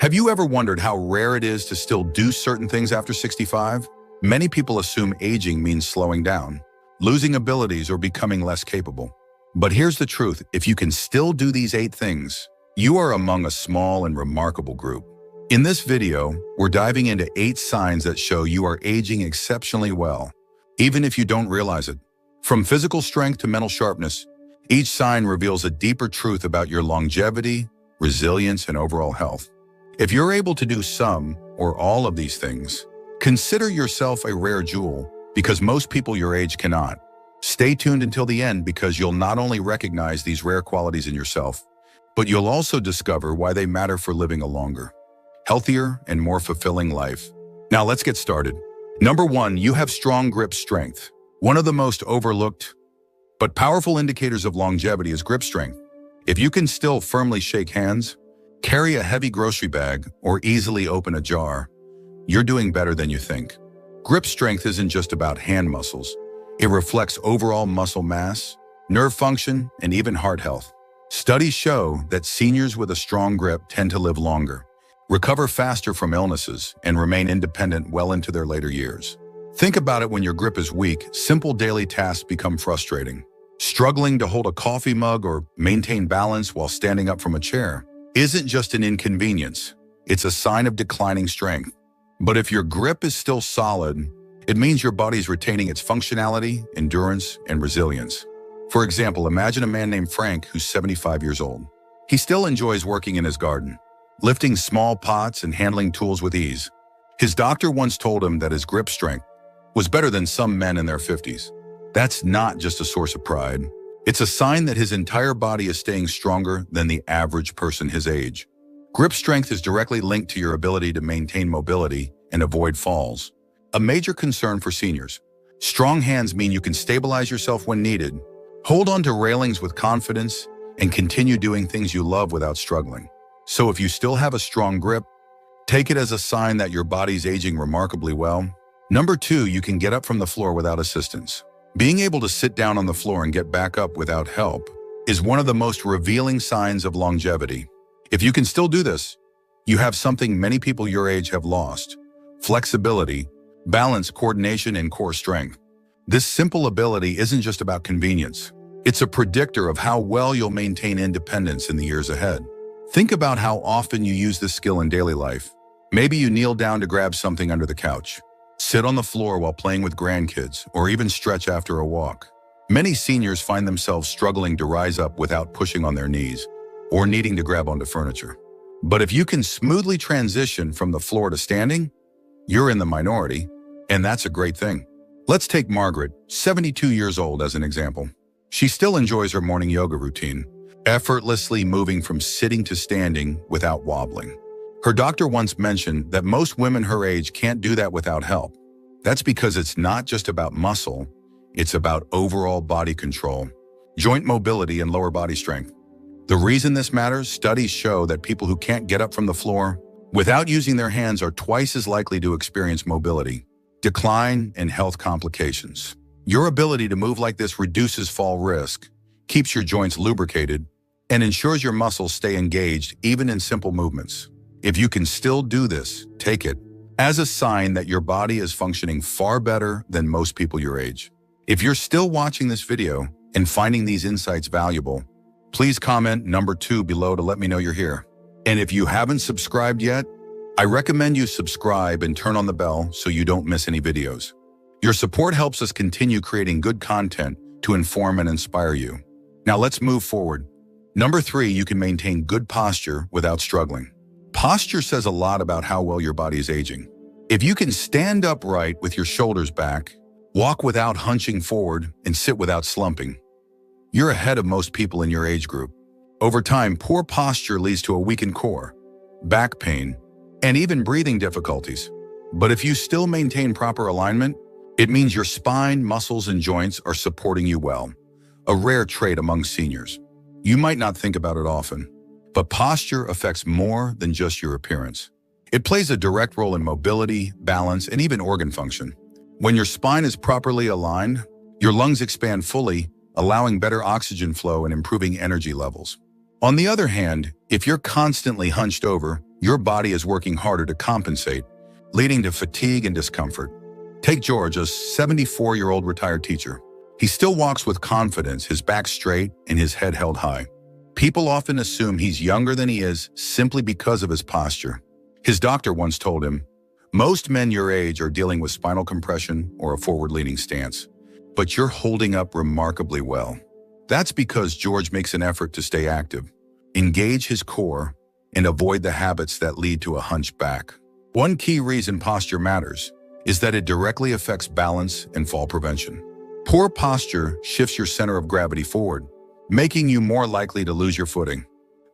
Have you ever wondered how rare it is to still do certain things after 65? Many people assume aging means slowing down, losing abilities, or becoming less capable. But here's the truth: if you can still do these 8 things, you are among a small and remarkable group. In this video, we're diving into 8 signs that show you are aging exceptionally well, even if you don't realize it. From physical strength to mental sharpness, each sign reveals a deeper truth about your longevity, resilience, and overall health. If you're able to do some or all of these things, consider yourself a rare jewel, because most people your age cannot. Stay tuned until the end, because you'll not only recognize these rare qualities in yourself, but you'll also discover why they matter for living a longer, healthier, and more fulfilling life. Now let's get started. Number 1, you have strong grip strength. One of the most overlooked but powerful indicators of longevity is grip strength. If you can still firmly shake hands, carry a heavy grocery bag, or easily open a jar, you're doing better than you think. Grip strength isn't just about hand muscles. It reflects overall muscle mass, nerve function, and even heart health. Studies show that seniors with a strong grip tend to live longer, recover faster from illnesses, and remain independent well into their later years. Think about it: when your grip is weak, simple daily tasks become frustrating. Struggling to hold a coffee mug or maintain balance while standing up from a chair isn't just an inconvenience, it's a sign of declining strength. But if your grip is still solid, it means your body's retaining its functionality, endurance, and resilience. For example, imagine a man named Frank who's 75 years old. He still enjoys working in his garden, lifting small pots and handling tools with ease. His doctor once told him that his grip strength was better than some men in their 50s. That's not just a source of pride. It's a sign that his entire body is staying stronger than the average person his age. Grip strength is directly linked to your ability to maintain mobility and avoid falls, a major concern for seniors. Strong hands mean you can stabilize yourself when needed, hold on to railings with confidence, and continue doing things you love without struggling. So if you still have a strong grip, take it as a sign that your body's aging remarkably well. Number 2, you can get up from the floor without assistance. Being able to sit down on the floor and get back up without help is one of the most revealing signs of longevity. If you can still do this, you have something many people your age have lost: flexibility, balance, coordination, and core strength. This simple ability isn't just about convenience. It's a predictor of how well you'll maintain independence in the years ahead. Think about how often you use this skill in daily life. Maybe you kneel down to grab something under the couch, sit on the floor while playing with grandkids, or even stretch after a walk. Many seniors find themselves struggling to rise up without pushing on their knees or needing to grab onto furniture. But if you can smoothly transition from the floor to standing, you're in the minority, and that's a great thing. Let's take Margaret, 72 years old, as an example. She still enjoys her morning yoga routine, effortlessly moving from sitting to standing without wobbling. Her doctor once mentioned that most women her age can't do that without help. That's because it's not just about muscle, it's about overall body control, joint mobility, and lower body strength. The reason this matters: studies show that people who can't get up from the floor without using their hands are twice as likely to experience mobility decline and health complications. Your ability to move like this reduces fall risk, keeps your joints lubricated, and ensures your muscles stay engaged even in simple movements. If you can still do this, take it as a sign that your body is functioning far better than most people your age. If you're still watching this video and finding these insights valuable, please comment number 2 below to let me know you're here. And if you haven't subscribed yet, I recommend you subscribe and turn on the bell so you don't miss any videos. Your support helps us continue creating good content to inform and inspire you. Now let's move forward. Number 3, you can maintain good posture without struggling. Posture says a lot about how well your body is aging. If you can stand upright with your shoulders back, walk without hunching forward, and sit without slumping, you're ahead of most people in your age group. Over time, poor posture leads to a weakened core, back pain, and even breathing difficulties. But if you still maintain proper alignment, it means your spine, muscles, and joints are supporting you well, a rare trait among seniors. You might not think about it often, but posture affects more than just your appearance. It plays a direct role in mobility, balance, and even organ function. When your spine is properly aligned, your lungs expand fully, allowing better oxygen flow and improving energy levels. On the other hand, if you're constantly hunched over, your body is working harder to compensate, leading to fatigue and discomfort. Take George, a 74-year-old retired teacher. He still walks with confidence, his back straight and his head held high. People often assume he's younger than he is simply because of his posture. His doctor once told him, "Most men your age are dealing with spinal compression or a forward-leaning stance, but you're holding up remarkably well." That's because George makes an effort to stay active, engage his core, and avoid the habits that lead to a hunched back. One key reason posture matters is that it directly affects balance and fall prevention. Poor posture shifts your center of gravity forward, making you more likely to lose your footing.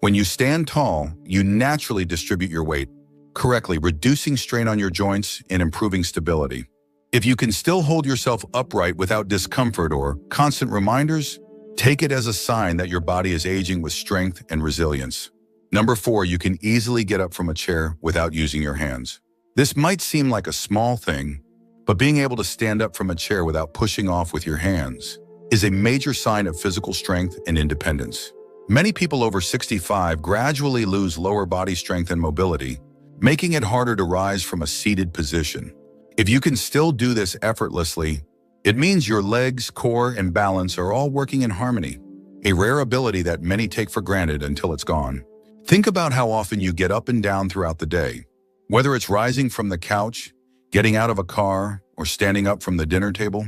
When you stand tall, you naturally distribute your weight correctly, reducing strain on your joints and improving stability. If you can still hold yourself upright without discomfort or constant reminders, take it as a sign that your body is aging with strength and resilience. Number 4, you can easily get up from a chair without using your hands. This might seem like a small thing, but being able to stand up from a chair without pushing off with your hands is a major sign of physical strength and independence. Many people over 65 gradually lose lower body strength and mobility, making it harder to rise from a seated position. If you can still do this effortlessly, it means your legs, core, and balance are all working in harmony, a rare ability that many take for granted until it's gone. Think about how often you get up and down throughout the day. Whether it's rising from the couch, getting out of a car, or standing up from the dinner table,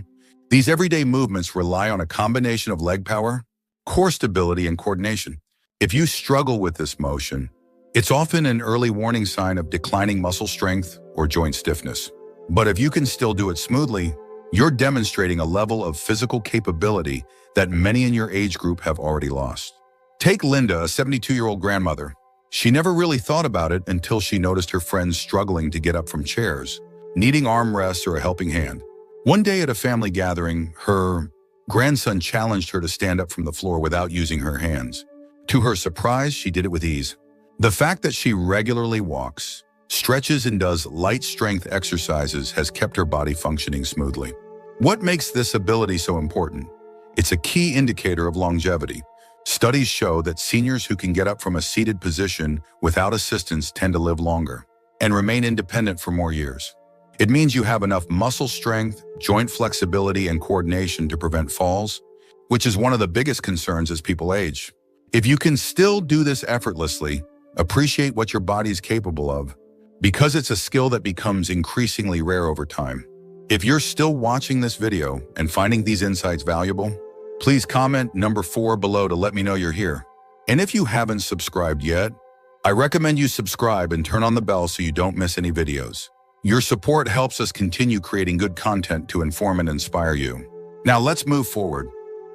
these everyday movements rely on a combination of leg power, core stability, and coordination. If you struggle with this motion, it's often an early warning sign of declining muscle strength or joint stiffness. But if you can still do it smoothly, you're demonstrating a level of physical capability that many in your age group have already lost. Take Linda, a 72-year-old grandmother. She never really thought about it until she noticed her friends struggling to get up from chairs, needing armrests or a helping hand. One day at a family gathering, her grandson challenged her to stand up from the floor without using her hands. To her surprise, she did it with ease. The fact that she regularly walks, stretches, and does light strength exercises has kept her body functioning smoothly. What makes this ability so important? It's a key indicator of longevity. Studies show that seniors who can get up from a seated position without assistance tend to live longer and remain independent for more years. It means you have enough muscle strength, joint flexibility, and coordination to prevent falls, which is one of the biggest concerns as people age. If you can still do this effortlessly, appreciate what your body is capable of, because it's a skill that becomes increasingly rare over time. If you're still watching this video and finding these insights valuable, please comment number 4 below to let me know you're here. And if you haven't subscribed yet, I recommend you subscribe and turn on the bell so you don't miss any videos. Your support helps us continue creating good content to inform and inspire you. Now let's move forward.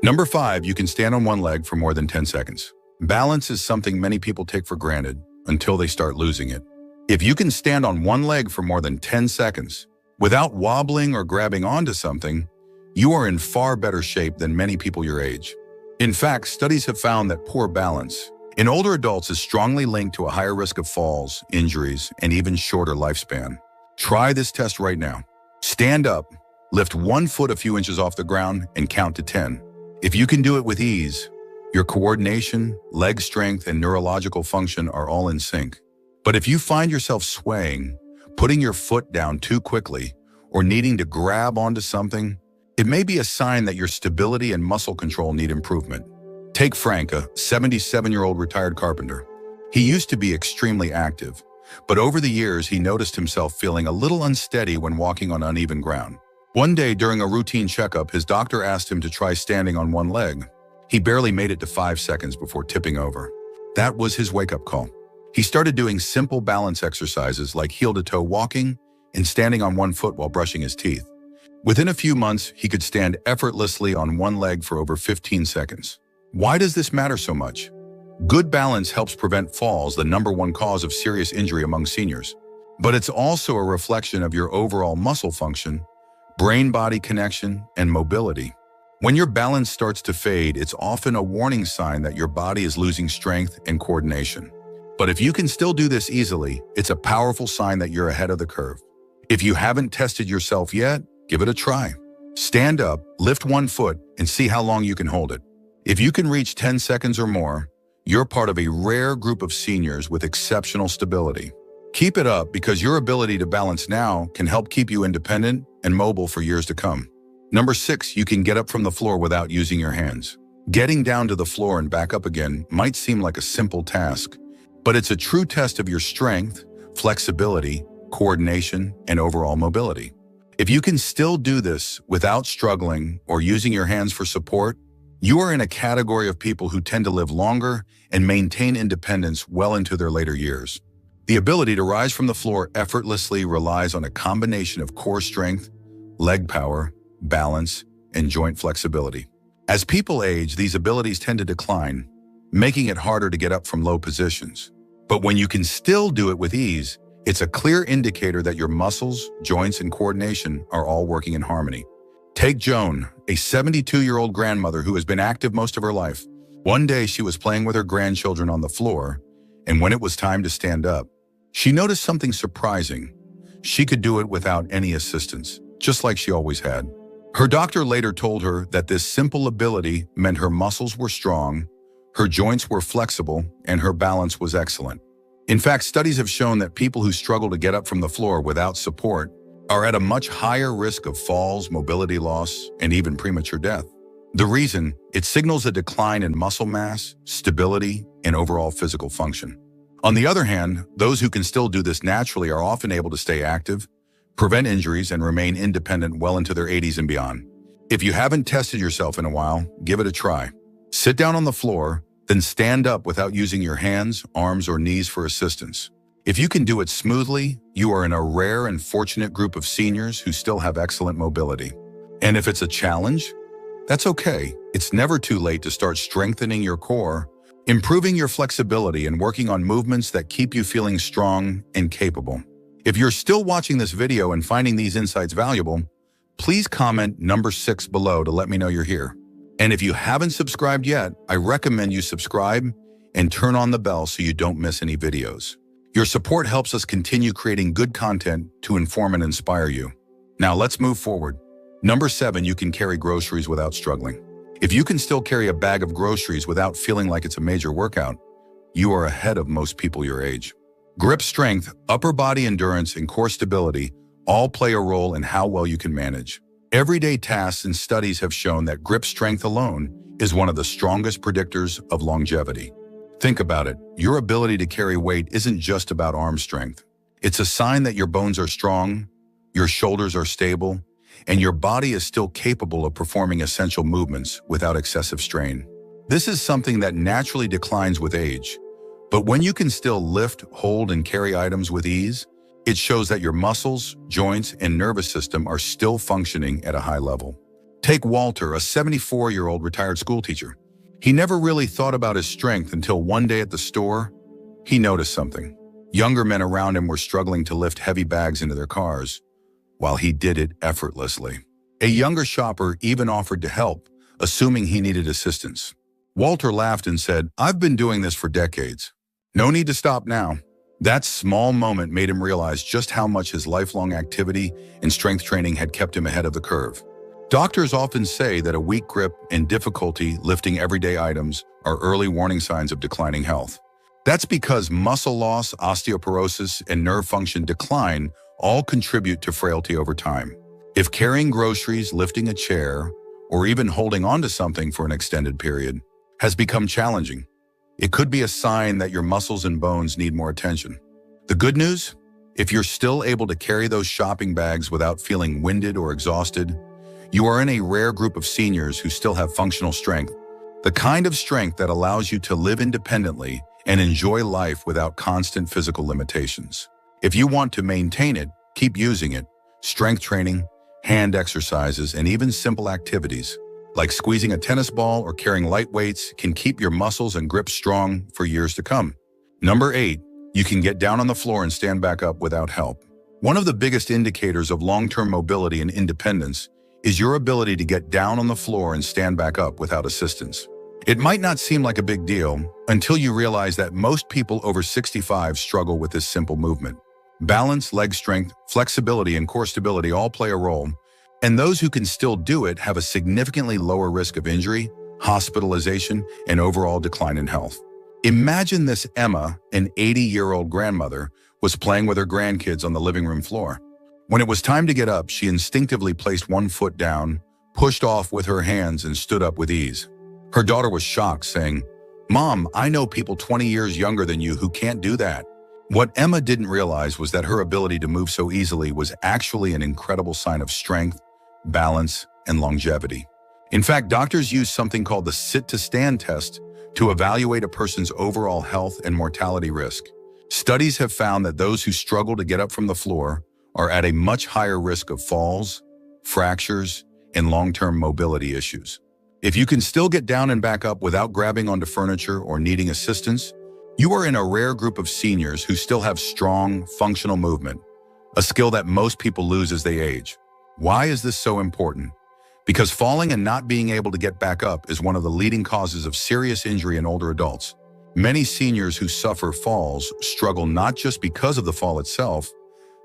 Number 5, you can stand on one leg for more than 10 seconds. Balance is something many people take for granted until they start losing it. If you can stand on one leg for more than 10 seconds without wobbling or grabbing onto something, you are in far better shape than many people your age. In fact, studies have found that poor balance in older adults is strongly linked to a higher risk of falls, injuries, and even shorter lifespan. Try this test right now. Stand up, lift one foot a few inches off the ground, and count to 10. If you can do it with ease, your coordination, leg strength, and neurological function are all in sync. But if you find yourself swaying, putting your foot down too quickly, or needing to grab onto something, it may be a sign that your stability and muscle control need improvement. Take Frank, a 77-year-old retired carpenter. He used to be extremely active, but over the years he noticed himself feeling a little unsteady when walking on uneven ground. One day during a routine checkup, his doctor asked him to try standing on one leg. He barely made it to 5 seconds before tipping over. That was his wake-up call. He started doing simple balance exercises like heel-to-toe walking and standing on one foot while brushing his teeth. Within a few months, he could stand effortlessly on one leg for over 15 seconds. Why does this matter so much? Good balance helps prevent falls, the #1 cause of serious injury among seniors. But it's also a reflection of your overall muscle function, brain-body connection, and mobility. When your balance starts to fade, it's often a warning sign that your body is losing strength and coordination. But if you can still do this easily, it's a powerful sign that you're ahead of the curve. If you haven't tested yourself yet, give it a try. Stand up, lift one foot, and see how long you can hold it. If you can reach 10 seconds or more, You're part of a rare group of seniors with exceptional stability. Keep it up because your ability to balance now can help keep you independent and mobile for years to come. Number 6, you can get up from the floor without using your hands. Getting down to the floor and back up again might seem like a simple task, but it's a true test of your strength, flexibility, coordination, and overall mobility. If you can still do this without struggling or using your hands for support, you are in a category of people who tend to live longer and maintain independence well into their later years. The ability to rise from the floor effortlessly relies on a combination of core strength, leg power, balance, and joint flexibility. As people age, these abilities tend to decline, making it harder to get up from low positions. But when you can still do it with ease, it's a clear indicator that your muscles, joints, and coordination are all working in harmony. Take Joan, a 72-year-old grandmother who has been active most of her life. One day she was playing with her grandchildren on the floor, and when it was time to stand up, she noticed something surprising. She could do it without any assistance, just like she always had. Her doctor later told her that this simple ability meant her muscles were strong, her joints were flexible, and her balance was excellent. In fact, studies have shown that people who struggle to get up from the floor without support are at a much higher risk of falls, mobility loss, and even premature death. The reason? It signals a decline in muscle mass, stability, and overall physical function. On the other hand, those who can still do this naturally are often able to stay active, prevent injuries, and remain independent well into their 80s and beyond. If you haven't tested yourself in a while, give it a try. Sit down on the floor, then stand up without using your hands, arms, or knees for assistance. If you can do it smoothly, you are in a rare and fortunate group of seniors who still have excellent mobility. And if it's a challenge, that's okay. It's never too late to start strengthening your core, improving your flexibility, and working on movements that keep you feeling strong and capable. If you're still watching this video and finding these insights valuable, please comment number 6 below to let me know you're here. And if you haven't subscribed yet, I recommend you subscribe and turn on the bell so you don't miss any videos. Your support helps us continue creating good content to inform and inspire you. Now let's move forward. Number 7, you can carry groceries without struggling. If you can still carry a bag of groceries without feeling like it's a major workout, you are ahead of most people your age. Grip strength, upper body endurance, and core stability all play a role in how well you can manage. Everyday tasks and studies have shown that grip strength alone is one of the strongest predictors of longevity. Think about it. Your ability to carry weight isn't just about arm strength. It's a sign that your bones are strong, your shoulders are stable, and your body is still capable of performing essential movements without excessive strain. This is something that naturally declines with age, but when you can still lift, hold, and carry items with ease, it shows that your muscles, joints, and nervous system are still functioning at a high level. Take Walter, a 74-year-old retired schoolteacher. He never really thought about his strength until one day at the store, he noticed something. Younger men around him were struggling to lift heavy bags into their cars, while he did it effortlessly. A younger shopper even offered to help, assuming he needed assistance. Walter laughed and said, "I've been doing this for decades. No need to stop now." That small moment made him realize just how much his lifelong activity and strength training had kept him ahead of the curve. Doctors often say that a weak grip and difficulty lifting everyday items are early warning signs of declining health. That's because muscle loss, osteoporosis, and nerve function decline all contribute to frailty over time. If carrying groceries, lifting a chair, or even holding onto something for an extended period has become challenging, it could be a sign that your muscles and bones need more attention. The good news? If you're still able to carry those shopping bags without feeling winded or exhausted, you are in a rare group of seniors who still have functional strength, the kind of strength that allows you to live independently and enjoy life without constant physical limitations. If you want to maintain it, keep using it. Strength training, hand exercises, and even simple activities like squeezing a tennis ball or carrying light weights can keep your muscles and grip strong for years to come. Number 8, you can get down on the floor and stand back up without help. One of the biggest indicators of long-term mobility and independence is your ability to get down on the floor and stand back up without assistance. It might not seem like a big deal until you realize that most people over 65 struggle with this simple movement. Balance, leg strength, flexibility, and core stability all play a role, and those who can still do it have a significantly lower risk of injury, hospitalization, and overall decline in health. Imagine this Emma, an 80-year-old grandmother, was playing with her grandkids on the living room floor. When it was time to get up, she instinctively placed one foot down, pushed off with her hands, and stood up with ease. Her daughter was shocked, saying, "Mom, I know people 20 years younger than you who can't do that." What Emma didn't realize was that her ability to move so easily was actually an incredible sign of strength, balance, and longevity. In fact, doctors use something called the sit-to-stand test to evaluate a person's overall health and mortality risk. Studies have found that those who struggle to get up from the floor are at a much higher risk of falls, fractures, and long-term mobility issues. If you can still get down and back up without grabbing onto furniture or needing assistance, you are in a rare group of seniors who still have strong, functional movement, a skill that most people lose as they age. Why is this so important? Because falling and not being able to get back up is one of the leading causes of serious injury in older adults. Many seniors who suffer falls struggle not just because of the fall itself,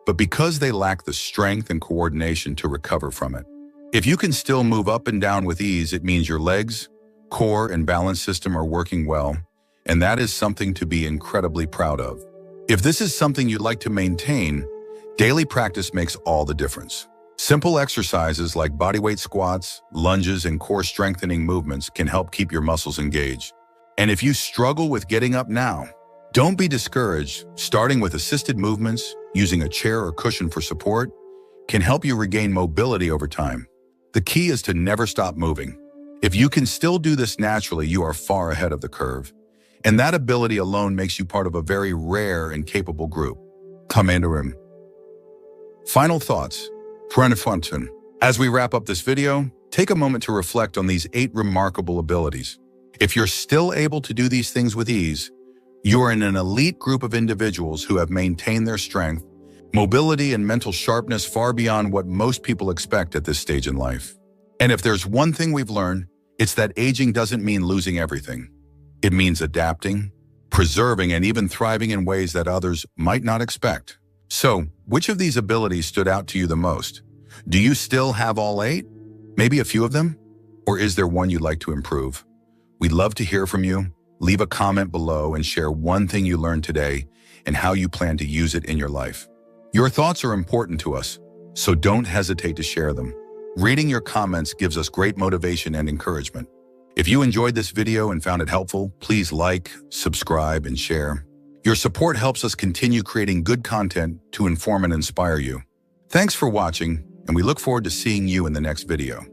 but because they lack the strength and coordination to recover from it. If you can still move up and down with ease, it means your legs, core, and balance system are working well, and that is something to be incredibly proud of. If this is something you'd like to maintain, daily practice makes all the difference. Simple exercises like bodyweight squats, lunges, and core strengthening movements can help keep your muscles engaged. And if you struggle with getting up now, don't be discouraged. Starting with assisted movements, using a chair or cushion for support, can help you regain mobility over time. The key is to never stop moving. If you can still do this naturally, you are far ahead of the curve. And that ability alone makes you part of a very rare and capable group. Commanderim. Final thoughts. As we wrap up this video, take a moment to reflect on these 8 remarkable abilities. If you're still able to do these things with ease, you are in an elite group of individuals who have maintained their strength, mobility, and mental sharpness far beyond what most people expect at this stage in life. And if there's one thing we've learned, it's that aging doesn't mean losing everything. It means adapting, preserving, and even thriving in ways that others might not expect. So, which of these abilities stood out to you the most? Do you still have all 8? Maybe a few of them? Or is there one you'd like to improve? We'd love to hear from you. Leave a comment below and share one thing you learned today and how you plan to use it in your life. Your thoughts are important to us, so don't hesitate to share them. Reading your comments gives us great motivation and encouragement. If you enjoyed this video and found it helpful, please like, subscribe, and share. Your support helps us continue creating good content to inform and inspire you. Thanks for watching, and we look forward to seeing you in the next video.